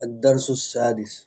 الدرس السادس،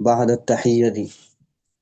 بعد التحية،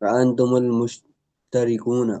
فأنتم المشتركون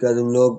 کیا تم لوگ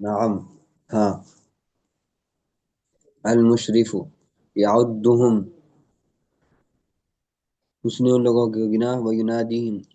نعم، ہاں۔ المشرف، یعدہم، اس نے ان لوگوں کو گنا، وینادیہم،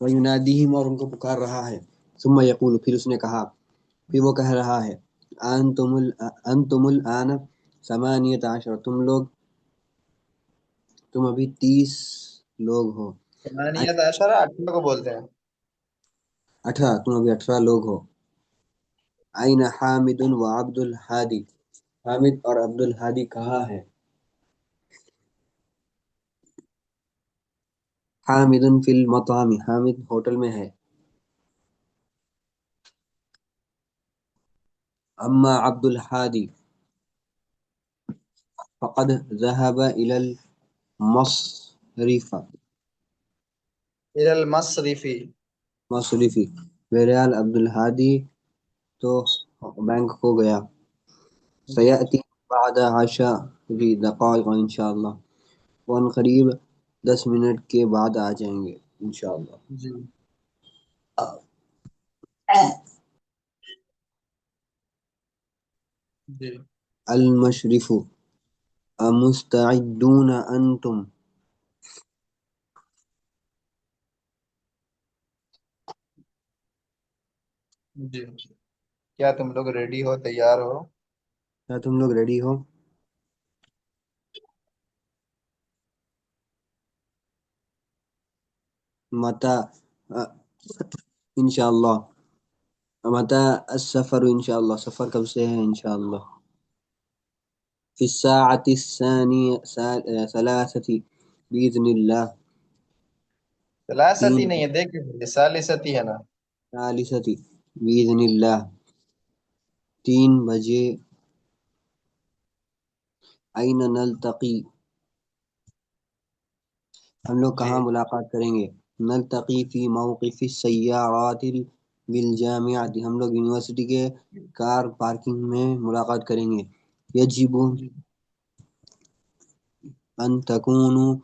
وینادیہم، اور ان کو پکار رہا ہے۔ ثم یقول، پھر اس نے کہا، پھر وہ کہہ رہا ہے، انتم الآن ثمانیت عشر، تم ابھی 30 لوگ ہو۔ ثمانیت عشرہ 18 کو بولتے ہیں۔ 18، تم ابھی 18 لوگ ہو۔ این حامد و عبد الحادی، حامد اور عبد الحادی کہاں ہے؟ حامد فی المطعم، حامد ہوٹل میں ہے۔ اما عبد الحادی فقد ذهب الى المصرف، الى المصرفی۔ مصرفی، بہرحال عبد الحادی تو بینک کو گیا۔ جی۔ سیأتی بعد 10 دقائق انشاءاللہ، وہ ان قریب 10 منٹ کے بعد آ جائیں گے انشاءاللہ۔ جی۔ جی۔ المشرف، امستعدون انتم، جی۔ کیا تم لوگ ریڈی ہو، تیار ہو؟ کیا تم لوگ ریڈی ہو؟ متی، انشاءاللہ، متی السفر، انشاءاللہ، سفر کب سے ہے انشاءاللہ؟ فی الساعة ثلاثة بإذن اللہ، ثلاثتی 3، نہیں ہے، دیکھ ثالثتی ہے نا۔ ثالثة بإذن اللہ، 3 بجے۔ أين نلتقي، ہم لوگ جی۔ کہاں ملاقات کریں گے؟ نلتقی فی موقف السیارات بالجامعۃ، ہم لوگ یونیورسٹی کے کار پارکنگ میں ملاقات کریں گے۔ یجب جی۔ ان تکونوا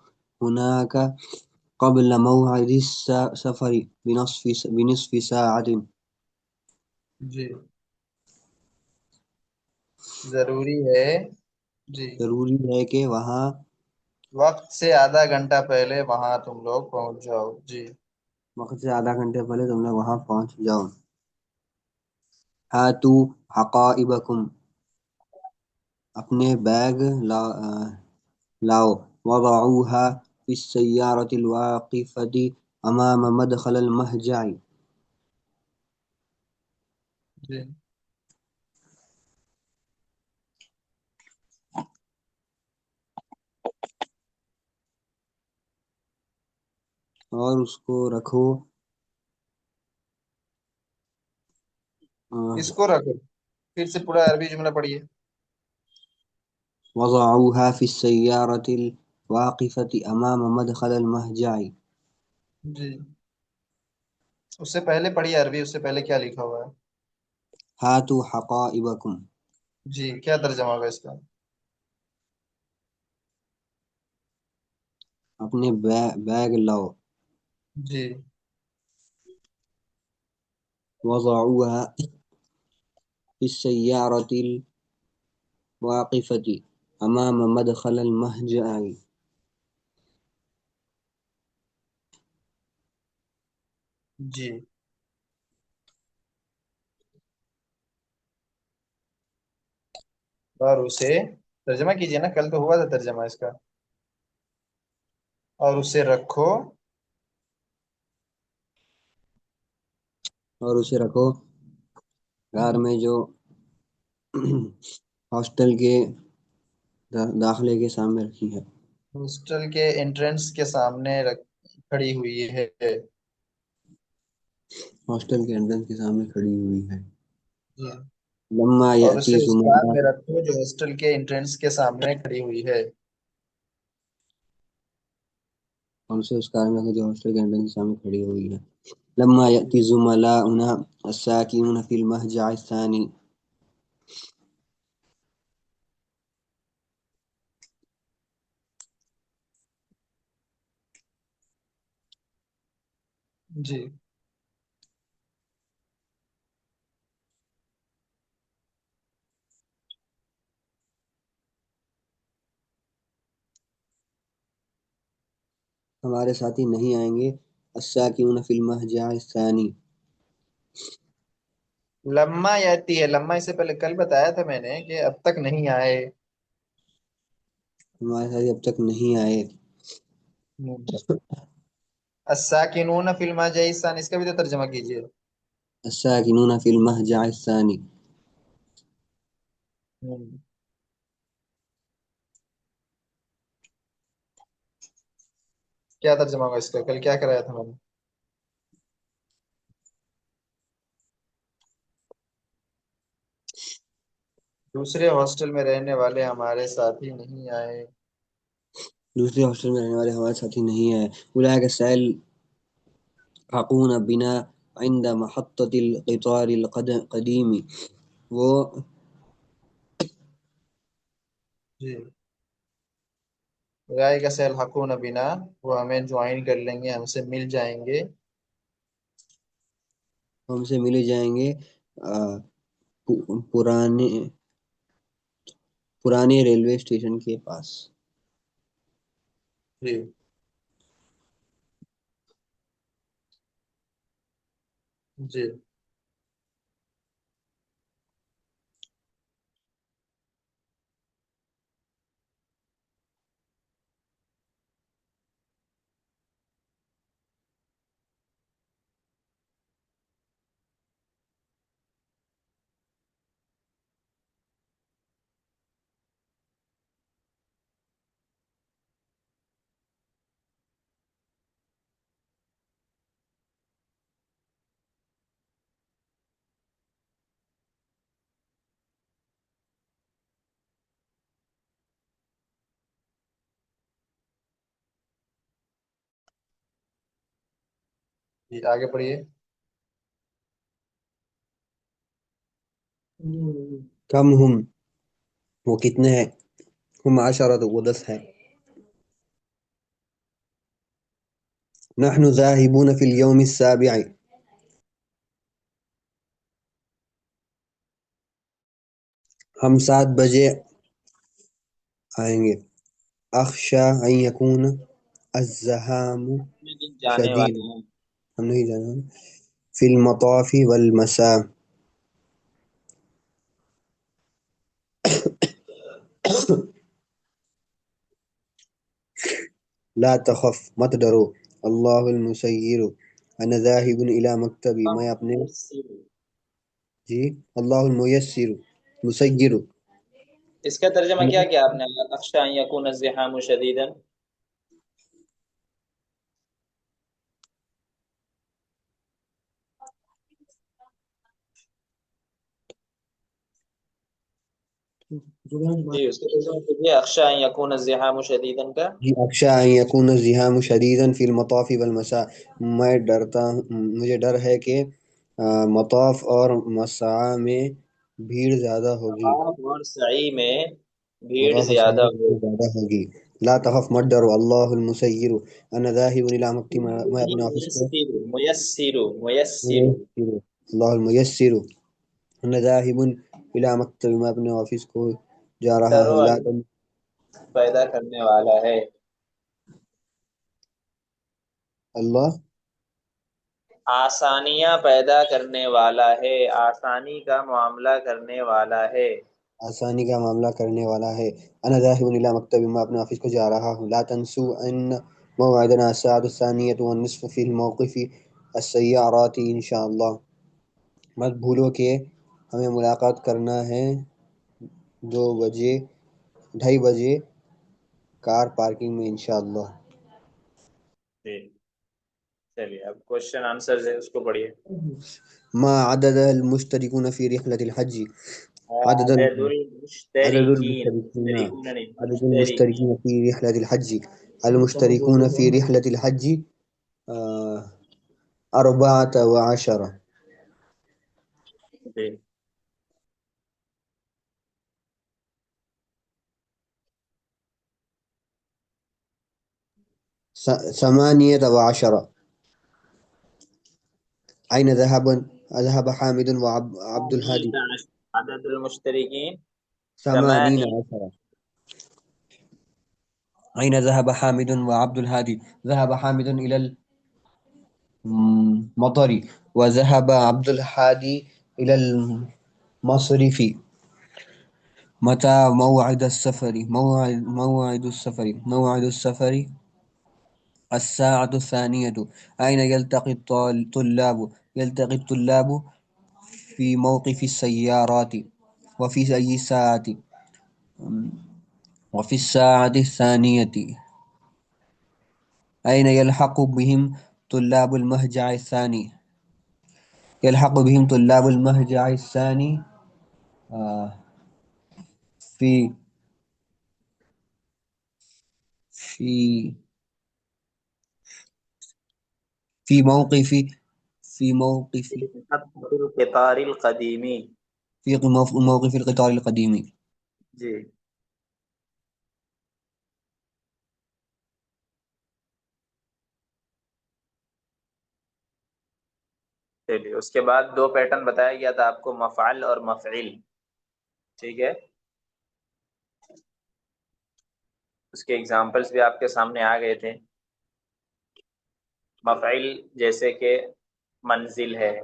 هناك قبل موعد السفر بنصف ساعة، جی۔ ضروری ہے۔ جی۔ ضروری ہے کہ وہاں، وقت سے آدھا گھنٹہ پہلے وہاں تم لوگ پہنچ جاؤ جی۔ وقت سے آدھا گھنٹے پہلے تم لوگ وہاں پہنچ جاؤ۔ ہاتو حقائبکم، اپنے بیگ لاؤ۔ وضعوها في السيارة الواقفة أمام مدخل المهجع، جی۔ اور اس کو رکھو، اس کو رکھو، پھر سے پورا عربی جملہ پڑھیے۔ وضعوها في السيارة الواقفة أمام مدخل المهجع، جی۔ اس سے پہلے پڑھیے عربی، اس سے پہلے کیا لکھا ہوا ہے؟ هاتوا حقائبكم، جی، کیا ترجمہ ہوگا اس کا؟ اپنے بیگ لاؤ۔ جی۔ وضعوها في السيارة واقفة أمام مدخل المهجع. جی، اور اسے ترجمہ کیجئے نا، کل تو ہوا تھا ترجمہ اس کا. اور اسے رکھو. اور اسے رکھو کار میں جو ہاسٹل کے داخلے کے سامنے رکھی ہے. ہاسٹل کے انٹرنس کے سامنے کھڑی ہوئی ہے. ہاسٹل کے انٹرنس کے سامنے کھڑی ہوئی ہے. جی. لما اور یأتی اسے اس کار زملاء. میں رکھو جو ہاسٹل کے انٹرنس کے سامنے کھڑی ہوئی ہے. اور اسے اس کار میں رکھو جو ہاسٹل کے انٹرنس کے سامنے کھڑی ہوئی ہے. لما يأتي زملاؤنا الساكنون في المهجع الثاني. جی. ہمارے ساتھی نہیں آئیں گے. الساكنون في المهجع الثاني. لما یاتی ہے، لما اس سے پہلے کل بتایا تھا میں نے کہ اب تک نہیں آئے. ہمارے ساتھی اب تک نہیں آئے. الساکنون فی الماجع الثانی، اس کا بھی تو ترجمہ کیجئے. الساكنون في المهجع الثاني. کیا ترجمہ ہوگا اس کا؟ کل کیا کرایا تھا میں نے؟ دوسرے ہاسٹل میں رہنے والے ہمارے ساتھی نہیں آئے. دوسرے ہاسٹل میں رہنے والے ہمارے ساتھی نہیں آئے. اولئک سيلحقون بنا عند محطة القطار القديم. وہ جی. رائے کا سیلحقون بنا، وہ ہمیں جوائن کر لیں گے، ہم سے مل جائیں گے. ہم سے ملے جائیں گے پرانے ریلوے اسٹیشن کے پاس. جی. جی. جی، آگے پڑھیے. کم ہم، وہ کتنے ہیں. ہم عشرۃ، وہ 10 ہے. نحن ذاهبون في اليوم السابع. ہم 7 بجے آئیں گے. اخشى ان يكون الزحام جانے شدید. والے ہیں. ہم نہیں جانا. في المطاف والمساء. لا تخف، مت ڈرو. اللہ المسیر، انا ذاہب الی مکتبی، میں اپنے. جی. اللہ المیسر، مسیر. اس کا ترجمہ کیا کیا آپ نے؟ اخشى ان يكون الزحام شديدا. جی، اس کا ترجمہ کیجیے اخشى ان يكون الزحام شديدا کا. جی. اخشى ان يكون الزحام شديدا في المطاف والمساء. میں ڈرتا ہوں، مجھے ڈر ہے کہ مطاف اور مساء میں بھیڑ زیادہ ہوگی. مطاف اور سعی میں بھیڑ مطاف اور زیادہ سعی ہو. میں زیادہ ہوگی. لا تخف، مت ڈرو. اللہ المسیر، انا ذاہب الی مکتبی، میں اپنے آفس کو. میسر میسر. اللہ المیسر، انا ذاہب الی مکتبی، میں اپنے آفس کو جا رہا ڈر و ہے، لا اندیشہ پیدا کرنے والا ہے، اللہ آسانیاں پیدا کرنے والا ہے، آسانی کا معاملہ کرنے والا ہے، آسانی کا معاملہ کرنے والا ہے۔ انا ذاہب الی مکتب، میں اپنے آفس کو جا رہا ہوں۔ لا تنسوا ان موعدنا الساعة الثانية والنصف في الموقف السيارات ان شاء اللہ، مت بھولو کہ ہمیں ملاقات کرنا ہے 2 بجے، 2:30 بجے کار پارکنگ میں انشاءاللہ۔ جی چلیے اب کوشچن آنسر ہے اس کو پڑھیے۔ ما عدد المشتركون في رحلة الحج؟ عدد عدد عدد المشترکین، المشتركين مشترکون نہیں عدد مشترکین، المشتركين في رحلة الحج، المشتركون في رحلة الحج 14، جی 18۔ أين ذهب حامد وعبد الهادي؟ 18 عدد المشترکین 8، 18۔ أين ذهب حامد وعبد الهادي؟ ذهب حامد إلى المطر وذهب عبد الهادي إلى المصرف. متى موعد السفر؟ موعد السفر 2:00. أين يلتقي الطلاب في موقف السيارات. وفي أي ساعة؟ وفي 2:00. أين يلحق بهم طلاب المهجع الثاني؟ يلحق بهم طلاب المهجع الثاني في في في موقف في موقف محطة القطار القدیمی، في موقف القطار القديم. جی چلیے اس کے بعد 2 پیٹرن بتایا گیا تھا آپ کو، مفعل اور مفعل، ٹھیک ہے، اس کے ایگزامپلس بھی آپ کے سامنے آ گئے تھے۔ مفعل جیسے کہ منزل ہے،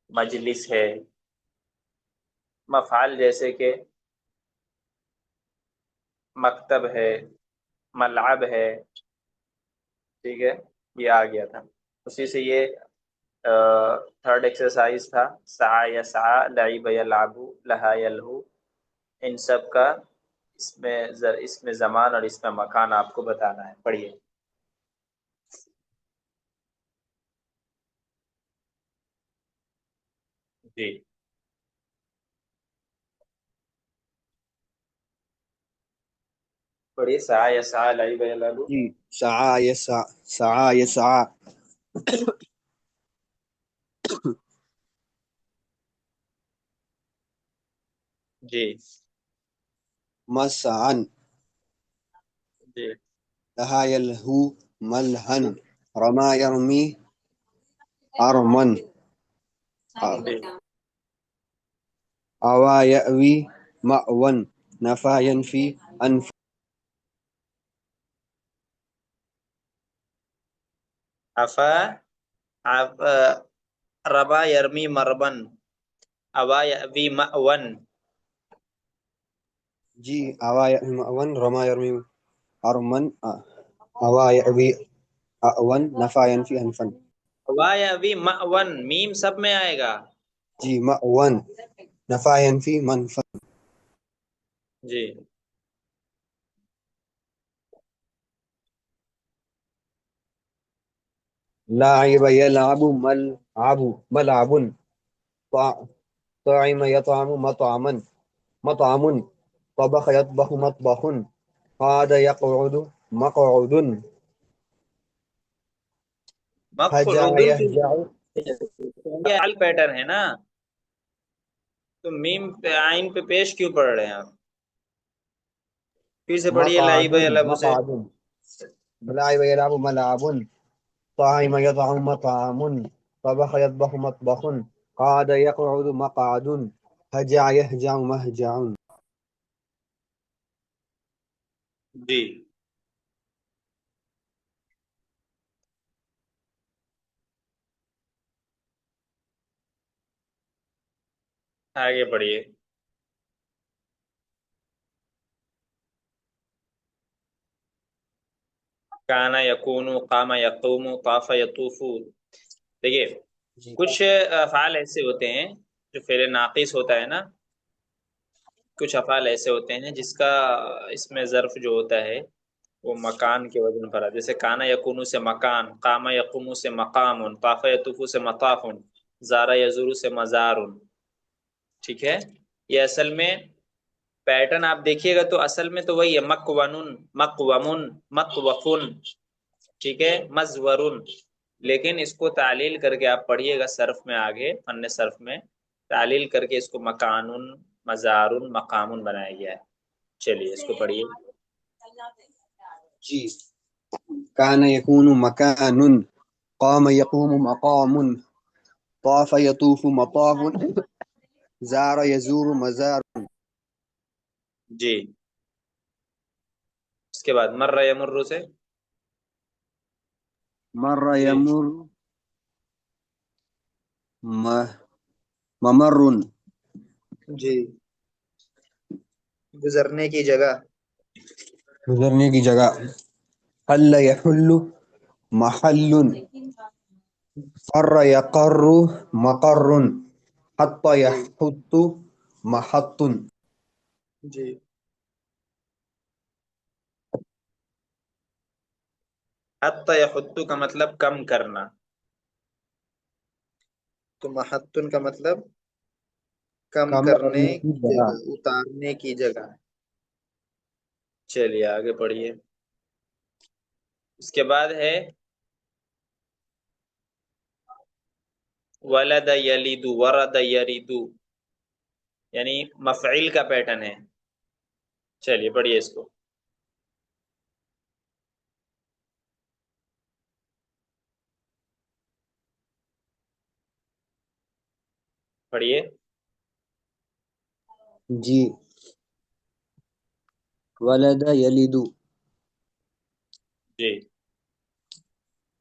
مجلس ہے، مفعل جیسے کہ مکتب ہے، ملعب ہے، ٹھیک ہے، یہ آ گیا تھا۔ اسی سے یہ تھرڈ ایکسرسائز تھا، سعا یسعا، لعب یلعب، لہا یلہو، ان سب کا اس میں زمان اور اس میں مکان آپ کو بتانا ہے۔ پڑھیے۔ جی پڑھیے، سعا یسعا، لعب یلعب۔ جی سعى يسعى جی مسعا، جی لها يلهو ملهن، رمى يرمي أرما، جی أوى يأوي مأوى، نفى ينفي أنف. عفا، ربا یرمی مربن، ابا یأوی مأون، جی أوى يأوي مأوى، رمى يرمي أرما، أوى يأوي أأوى، نفى ينفي أنفا. ابا یأوی مأون، میم سب میں آئے گا۔ جی مأوى، نفى ينفي منفا. جی لاعب يلعب ملعب، طعم يطعم مطعم، طبخ يطبخ مطبخ، قعد يقعد مقعد، هجع مفعول، يهجع. یہ حل پیٹرن ہے نا، تو میم پہ عین پہ پیش کیوں پڑھ رہے ہیں آپ؟ پھر سے پڑھیے مقعد لعب یلعب سے۔ مقعد، لاعب يلعب ملعب، طعم يطعم مطعم، طبخ يطبخ مطبخ، قعد يقعد مقعد، هجع يهجع مهجع. جی آگے بڑھیے. کانا یکون، قام یقوم، طاف یطوف. دیکھیے جی کچھ افعال ایسے ہوتے ہیں جو فعل ناقص ہوتا ہے نا، کچھ افعال ایسے ہوتے ہیں جس کا اس میں ظرف جو ہوتا ہے وہ مکان کے وزن پر ہے. جیسے کانا یکون سے مکان، قام یقوم سے مقام، طاف یطوف سے مطاف، زارا یزور سے مزار. ٹھیک ہے، یہ اصل میں پیٹرن آپ دیکھیے گا تو اصل میں تو وہی ہے، مکون، مقومن، مطوفن، ٹھیک ہے، مزورن. لیکن اس کو تعلیل کر کے آپ پڑھیے گا صرف میں، آگے فن صرف میں تعلیل کر کے اس کو مکانن، مزارن، مقامن بنایا گیا ہے. چلیے اس کو پڑھیے. جی كان يكون مكان، قام يقوم مقام، طاف يطوف مطاف، زار يزور مزار. جی اس کے بعد مر یمر سے. مر جی يمر ممر. جی گزرنے کی جگہ. گزرنے کی جگہ. حل يحل محل، قر يقر مقر، حط يحط محط. جی حتی یحط کا مطلب کم کرنا، تو محتن کا مطلب کم کرنے کی جگہ، اتارنے کی جگہ. چلیے آگے پڑھیے. اس کے بعد ہے ولد یلد، ورد یرد، یعنی مفعیل کا پیٹرن ہے. چلیے پڑھیے اس کو. پڑھیے. جی ولد يلد جی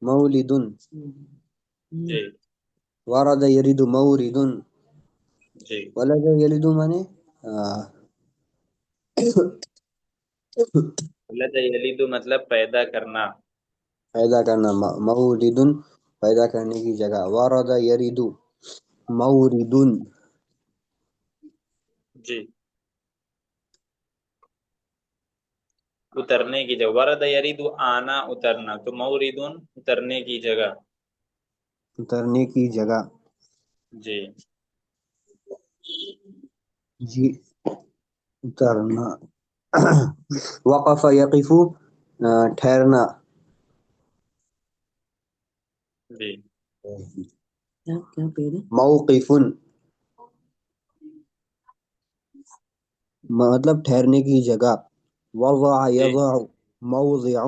مولد، جی ورد يرد مورد. جی ولد يلد مانے ولد یلد مطلب پیدا کرنا. پیدا کرنا. مولد پیدا کرنے کی جگہ. ورد يرد مورد. جی اترنے کی جگہ. ورد یرید آنا، اترنا، تو موردن اترنے کی جگہ. اترنے کی جگہ. جی جی اترنا. وقف یقف ٹھہرنا. جی موقف مطلب ٹھہرنے کی جگہ. وضع جی یضع موضع.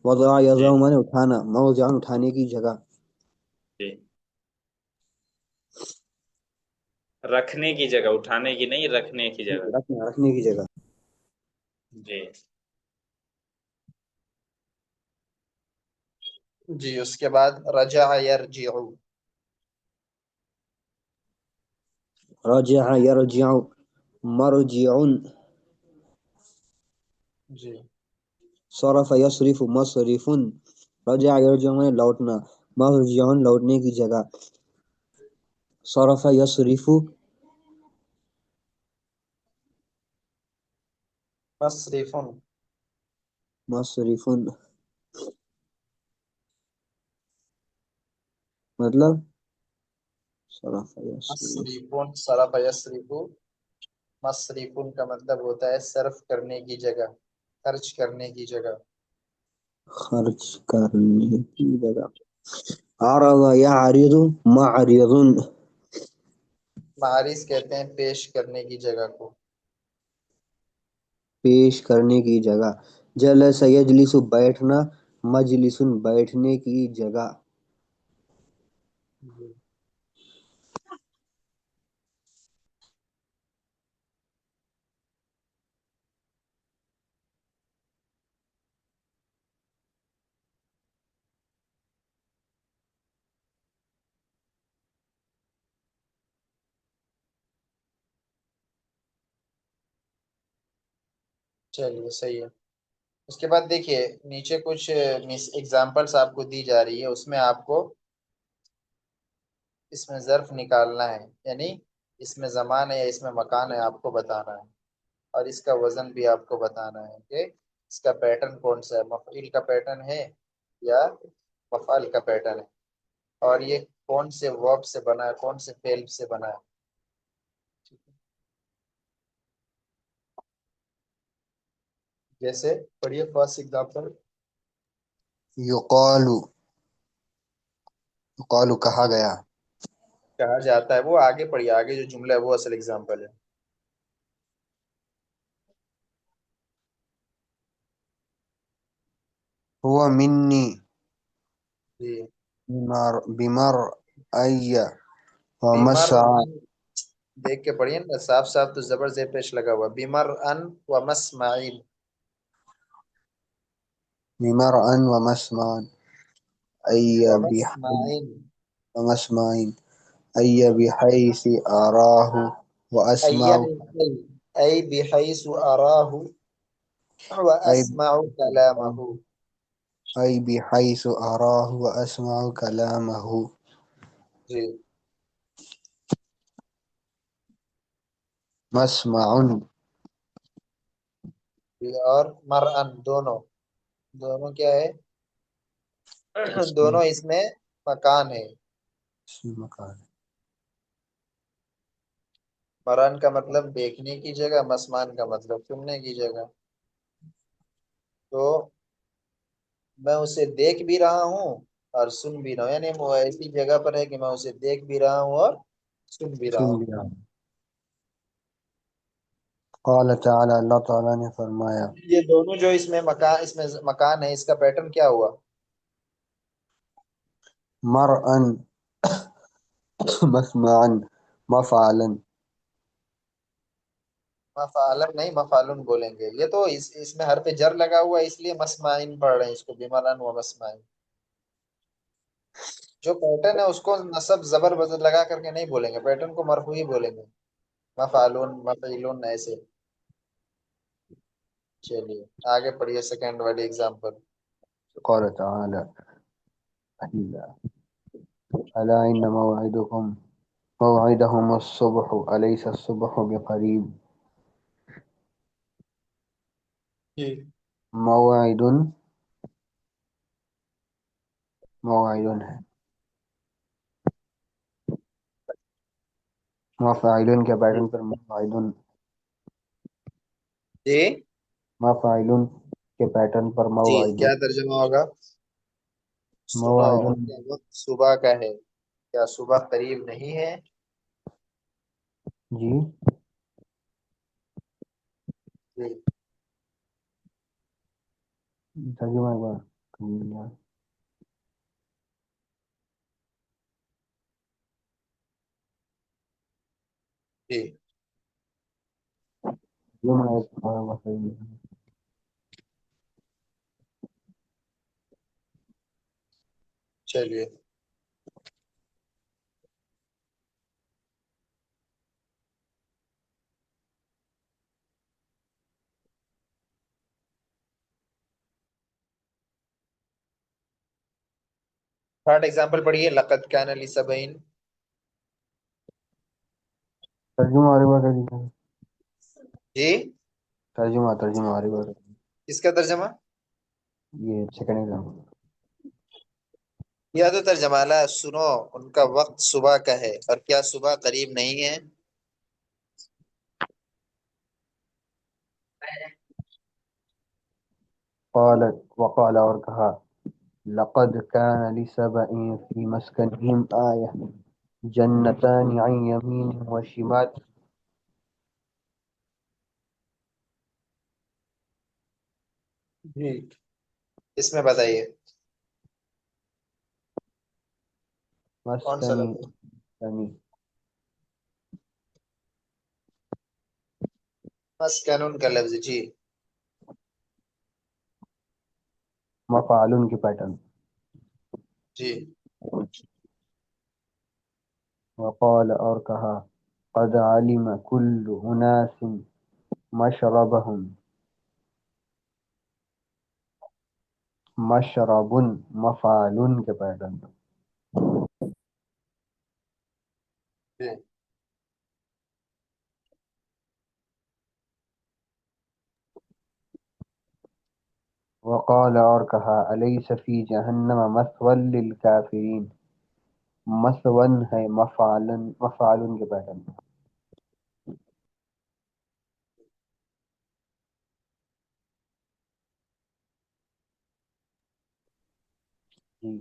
وضع جی یضع مانے اٹھانا. موضع اٹھانے کی جگہ. جی رکھنے کی جگہ، اٹھانے کی نہیں، رکھنے کی جگہ. رکھنے کی جگہ. جی جی اس کے بعد رجع یرجع. رجع یرجع مرجع. جی صرف یصرف مصرف. رجع یرجع میں لوٹنا. مرجع لوٹنے کی جگہ. صرف یصرف مصرف. مصرف مطلب صرف یصرف. مصرف، صرف یصرف. مصرف کا مطلب ہوتا ہے صرف کرنے کی جگہ، خرچ کرنے کی جگہ. خرچ کرنے کی جگہ. عرض یعرض معرض. معارض کہتے ہیں پیش کرنے کی جگہ کو. پیش کرنے کی جگہ. جلس یجلس بیٹھنا. مجلس بیٹھنے کی جگہ. جی چلیے صحیح ہے. اس کے بعد دیکھیے نیچے کچھ ایگزامپلس آپ کو دی جا رہی ہے، اس میں آپ کو اس میں ظرف نکالنا ہے، یعنی اس میں زمان ہے یا اس میں مکان ہے آپ کو بتانا ہے، اور اس کا وزن بھی آپ کو بتانا ہے کہ اس کا پیٹرن کون سا ہے، مفعول کا پیٹرن ہے یا مفعل کا پیٹرن ہے، اور یہ کون سے ورب سے بنا ہے، کون سے فعل سے بنا ہے. جیسے پڑھیے فرسٹ ایگزامپل. يقال يقال کہا گیا. کہا جاتا ہے، وہ آگے پڑھیے، آگے جو جملہ ہے وہ اصل ایگزامپل ہے. هو مني جی. بمرأي بیمر ومسعى. ان، دیکھ کے پڑھیے نا، صاف صاف تو زبر زیر پیش لگا ہوا، بیمر ان و مسمعین. بمرأ ومسمع أي و بحي مسمعین. ومسمع أي بحيث أراه ای وأسمع. بحی، ای بحیث اراہ و أي اسمع کلامہ. أي بحيث أراه وأسمع كلامه. جی. مسمع اور مرءن، دونوں، دونوں کیا ہے؟ اسم دونوں اس میں مکان ہے. مكان. مران کا مطلب دیکھنے کی جگہ، مسمان کا مطلب سننے کی جگہ. تو میں اسے دیکھ بھی رہا ہوں اور سن بھی رہا ہوں، یعنی وہ ایسی جگہ پر ہے کہ میں اسے دیکھ بھی رہا ہوں اور سن بھی رہا سن ہوں. لیا. قال تعالى اللہ تعالیٰ نے فرمایا. یہ دونوں جو اس میں مکان ہے، اس کا پیٹرن کیا ہوا؟ مرءا مسمعا مفعلا. مفعلن نہیں، مفعلن بولیں گے. یہ تو اس میں حرف جر لگا ہوا ہے، اس لیے مسمعین پڑھ رہے ہیں اس کو، بیمارن و مسمعین. جو پیٹرن ہے اس کو نصب زبر بدل لگا کر کے نہیں بولیں گے، پیٹرن کو مرفوع ہی بولیں گے، مفعلون مفعلون ایسے. چلیے آگے پڑھیے سیکنڈ والی ایگزامپل. قال تعالى ألا إن موعدهم الصبح أليس الصبح بقريب. جی. موعد موعد ہے. مفاعل کے پیٹرن پر موعد. جی. مفاعل کے پیٹرن پر جی موعد. کیا ترجمہ ہوگا؟ سنو، موعد. ان کا وقت صبح کا ہے، کیا صبح قریب نہیں ہے؟ جی. جی. ترجمہ ایک بار کر لیا. جی. ترجمہ ایک بار صحیح ہے. چلیے. تھرڈ ایگزامپل پڑھیے. لقد کان لسبعین. ترجمہ اور ایک بار کر دیجیے. جی. ترجمہ اور ایک بار. اس کا ترجمہ یہ سیکنڈ ایگزام. یا تو ترجمہ لا، سنو ان کا وقت صبح کا ہے اور کیا صبح قریب نہیں ہے؟ وقال اور کہا. لقد كان لسبع في مسكنهم آية جنتان عن يمين وشمال. جی. اس میں بتائیے کون سا مسکنی لفظ؟ یعنی مسکنون کا لفظ. جی. مفعول کی پیٹرن. جی. وقال اور کہا. قد علم كل أناس مشربهم. مشربن مفعلن کے پیٹرن پر. جی وقال اور کہا الیس فی جہنم مثوی للکافرین. مثون ہے مفعلن کے پیٹرن پر. جی.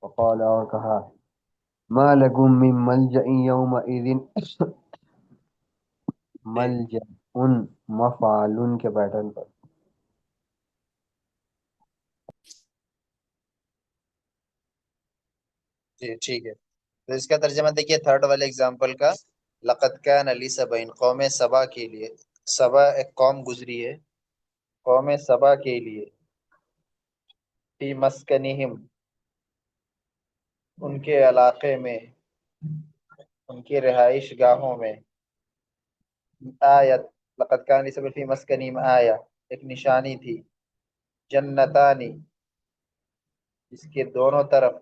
وقال اور کہا ما لکم من ملجأ یومئذ. جی ملجأ مفعلن کے پیٹرن پر. جی ٹھیک ہے، تو اس کا ترجمہ دیکھیے تھرڈ والے اگزامپل کا. لقد کان لسبعین، قوم سبا کے لیے. سبا ایک قوم گزری ہے، قوم سبا کے لیے. فی مسکنہم، ان کے علاقے میں، ان کی رہائش گاہوں میں. آیت، لقد کان لسبعین فی مسکنہم آیہ، ایک نشانی تھی. جنتانی، اس کے دونوں طرف،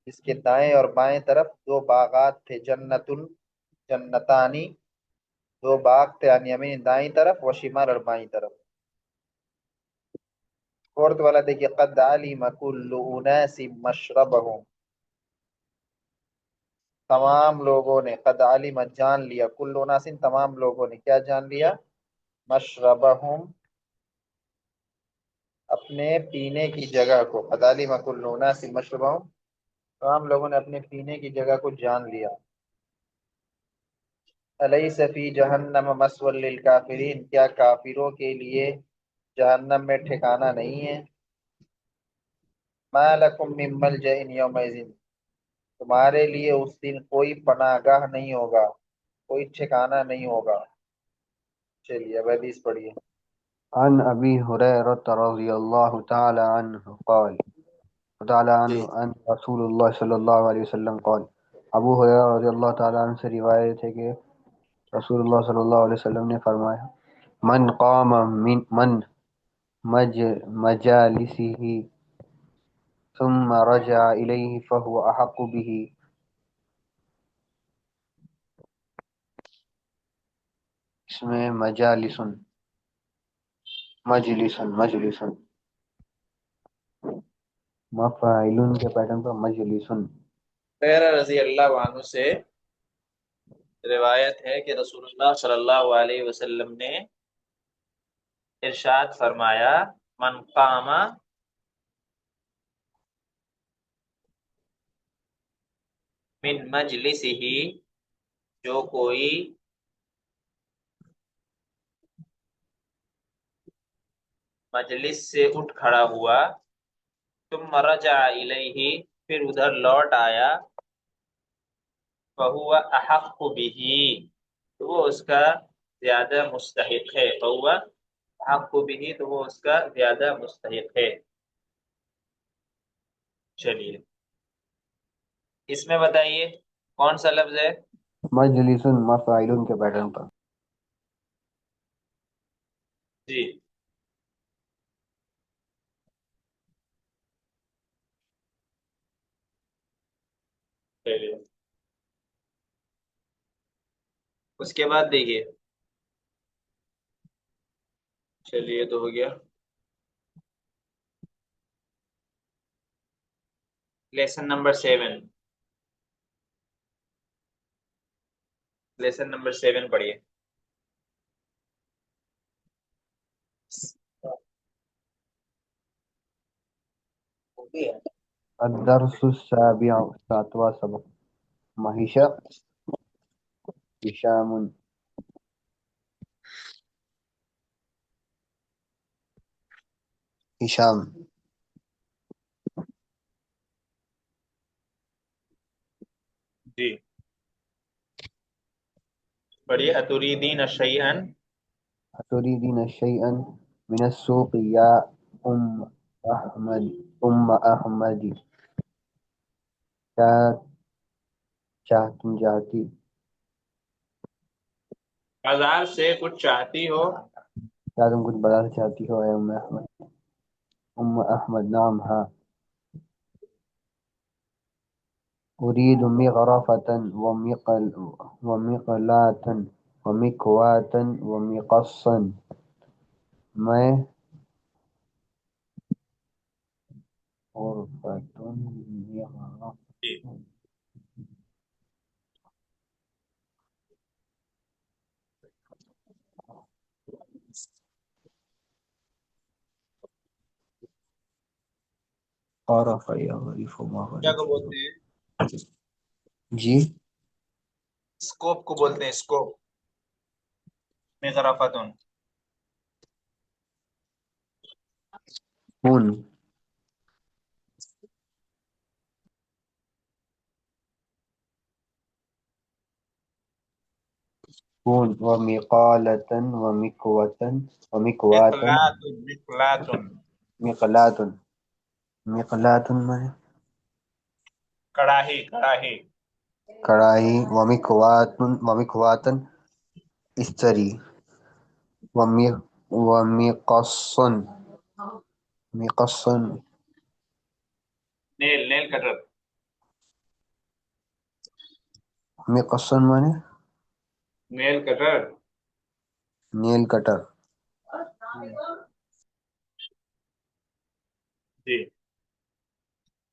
اس کے دائیں اور بائیں طرف دو باغات تھے. جنتانی، دو باغ تھے. عن یمین دائیں طرف، و شمال اور بائیں طرف. فورتھ والا دیکھیے قد علم کل اناس مشربہم، تمام لوگوں نے، قد علم جان لیا، کل اناس تمام لوگوں نے کیا جان لیا؟ مشربہم، اپنے پینے کی جگہ کو. قد علم کل اناس مشربہم، تمام لوگوں نے اپنے پینے کی جگہ کو جان لیا. الیس فی جہنم مثوی للکافرین، کیا کافروں کے لیے جہنم میں ٹھکانہ نہیں ہے؟ ما لکم من ملجأ یومئذ، تمہارے لیے اس دن کوئی پناہ گاہ نہیں ہوگا، کوئی ٹھکانہ نہیں ہوگا. چلیے اب حدیث پڑھیے. عن ابی ہریرہ رضی اللہ تعالی عنہ قال تعالی جی عنہ ان رسول اللہ صلی اللہ علیہ وسلم قال. ابو ہریرہ رضی اللہ تعالی عنہ سے روایت ہے کہ رسول اللہ صلی اللہ علیہ وسلم نے فرمایا من قام من مجالسه ثم رجع إليه فهو أحق به. اس میں مجلسن مفاعلن کے پیٹرن پر مجلسن. ہریرہ رضی اللہ عنہ سے روایت ہے کہ رسول اللہ صلی اللہ علیہ وسلم نے ارشاد فرمایا من قام من مجلسہ، جو کوئی مجلس سے اٹھ کھڑا ہوا، ثم رجع الیہ، پھر ادھر لوٹ آیا، فہو احق بہ، تو وہ اس کا زیادہ مستحق ہے. فہو احق بہ، تو وہ اس کا زیادہ مستحق ہے. چلیے اس میں بتائیے کون سا لفظ ہے؟ مجلسن مفاعلن کے پیٹرن پر. جی چلیے اس کے بعد دیکھیے. چلیے تو ہو گیا لیسن نمبر 7. لیسن نمبر 7 پڑھیے. الدرس السابع، ساتواں سبق. معیشہ ہشام ہشام. جی پڑھیے. اتریدین شیئا، اتريدين شيئا من السوق يا ام احمد. کیا تم چاہتی بازار سے کچھ چاہتی ہو؟ کیا تم کچھ بازار سے چاہتی ہو اے ام احمد؟ أحمد نعم ها. أريد مغرفة ومقلاة ومكواة ومقصا. میں غرفة جی غرف یا غریف ما کیا کو غریف. بولتے ہیں؟ جی اسکوپ کو بولتے ہیں، اسکوپ میں غرافتن. کون کون ومقالة ومكواة ومكواة مقلاتن مقلاة. مقلاة میں کڑاہی کڑاہی. کڑاہی. ومکواة استری. ومقصن مقصن نیل نیل کٹر. مقصن میں نیل کٹر. نیل کٹر. جی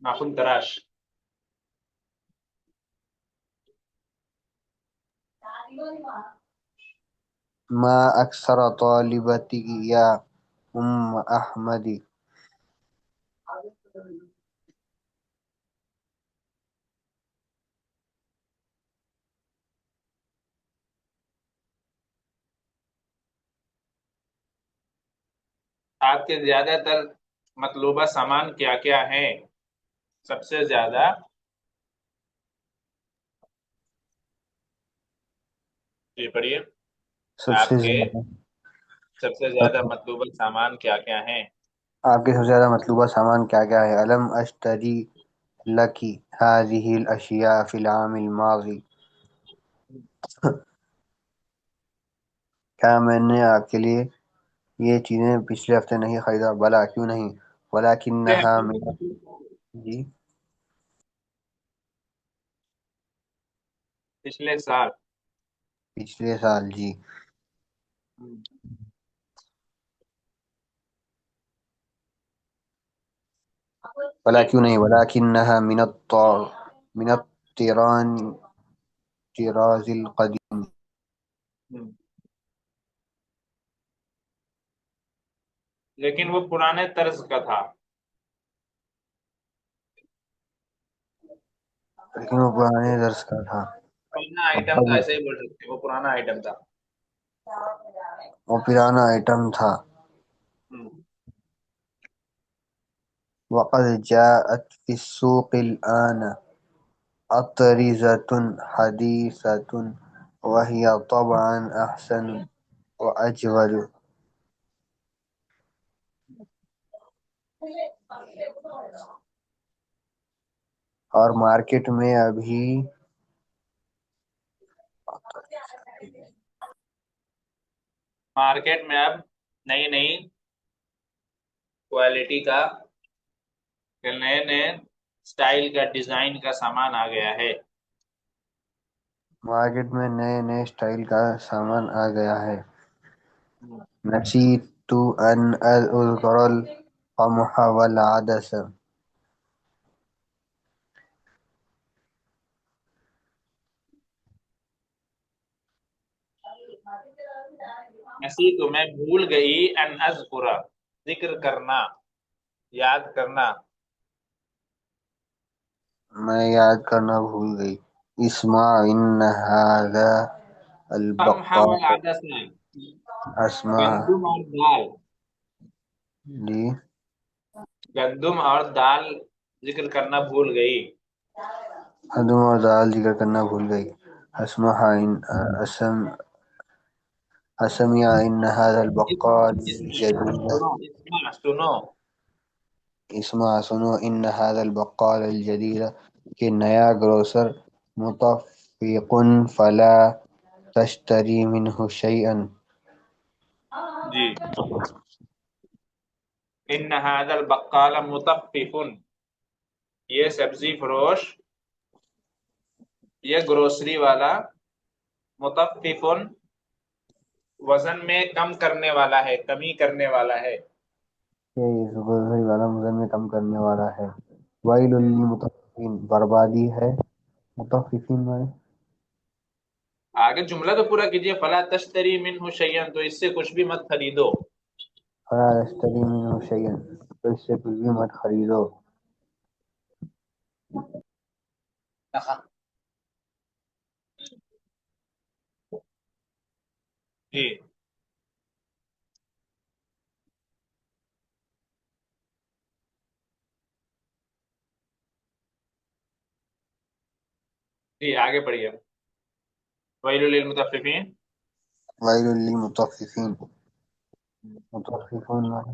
ناخن تراش. ما اکثر طالبتی یا احمد. آپ کے زیادہ تر مطلوبہ سامان کیا کیا ہیں؟ سب سے زیادہ جی پڑھیے. سب آپ سے کے زیادہ سب سے زیادہ مطلوبہ سامان کیا کیا ہیں؟ آپ کے سب سے زیادہ مطلوبہ سامان کیا کیا ہے؟ علم اشتری لکی هذه الاشیاء فی العام الماضی. کیا میں نے آپ کے لیے یہ چیزیں پچھلے ہفتے نہیں خریدا؟ بلا کیوں نہیں. ولکنھا من. جی پچھلے سال. پچھلے سال. جی بلا کیوں نہیں. ولکنھا من الطراز القدیم. لیکن وہ پرانے طرز کا تھا. لیکن وہ پرانے درس کا تھا. پرانا آئٹم تھا، ایسے ہی بول سکتے ہیں، وہ پرانا آئٹم تھا. وہ پرانا آئٹم تھا. وقد جاءت في السوق الآن أطرزة حديثة وهي طبعا أحسن وأجود. اور مارکیٹ میں ابھی مارکیٹ میں اب نئی نئی کوالٹی کا، نئے نئے سٹائل کا، ڈیزائن کا سامان آ گیا ہے. مارکیٹ میں نئے نئے سٹائل کا سامان آ گیا ہے. نسیت أن أذكر القمح والعدس. نسیت میں بھول گئی، ان اذکر ذکر کرنا، یاد کرنا. میں یاد کرنا بھول گئی. اسمع إن هذا قمح البقال. والعدس، اسمع. گندم اور دال. جی گندم اور دال ذکر کرنا بھول گئی. ادم اور دال ذکر کرنا بھول گئی. اسمع اسمع إن هذا البقال الجديد. اسمع سنو. اسمع سنو إن هذا البقال الجديد کہ نیا گروسر متفق فلا تشتری منه شيئا. جی ان هذا البقال مطفف، یہ سبزی فروش، یہ گروسری والا، مطفف وزن میں کم کرنے والا ہے، کمی کرنے والا ہے. یہ اس گروسری والا وزن میں کم کرنے والا ہے. ویل للمطففین، بربادی ہے مطففین میں. آگے جملہ تو پورا کیجئے. فلا تشتری منہ شیئا، تو اس سے کچھ بھی مت خریدو. فلا تشتری منہ شیئا، تو اس سے کچھ بھی مت خریدو. جی جی آگے پڑھیے. ویل للمطففین. ویل للمطففین، مطففون میں.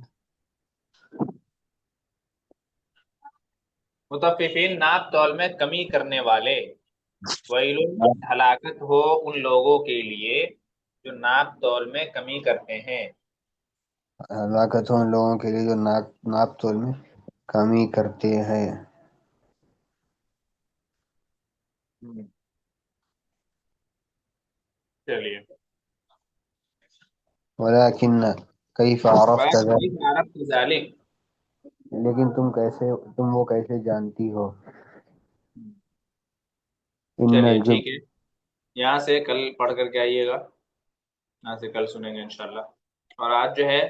مطففین ناپ تول میں کمی کرنے والے. ویل ہلاکت ہو ان لوگوں کے لیے جو ناپ تول میں کمی کرتے ہیں. ہلاکت ہو ان لوگوں کے لیے جو ناپ تول میں کمی کرتے ہیں. چلیے. ولیکن کیف عرفت ذلك، عرفت ذلك. لیکن تم وہ کیسے جانتی ہو. ان چلیے الجب، ٹھیک ہے، یہاں سے کل پڑھ کر کے آئیے گا، یہاں سے کل سنیں گے انشاءاللہ. اور آج جو ہے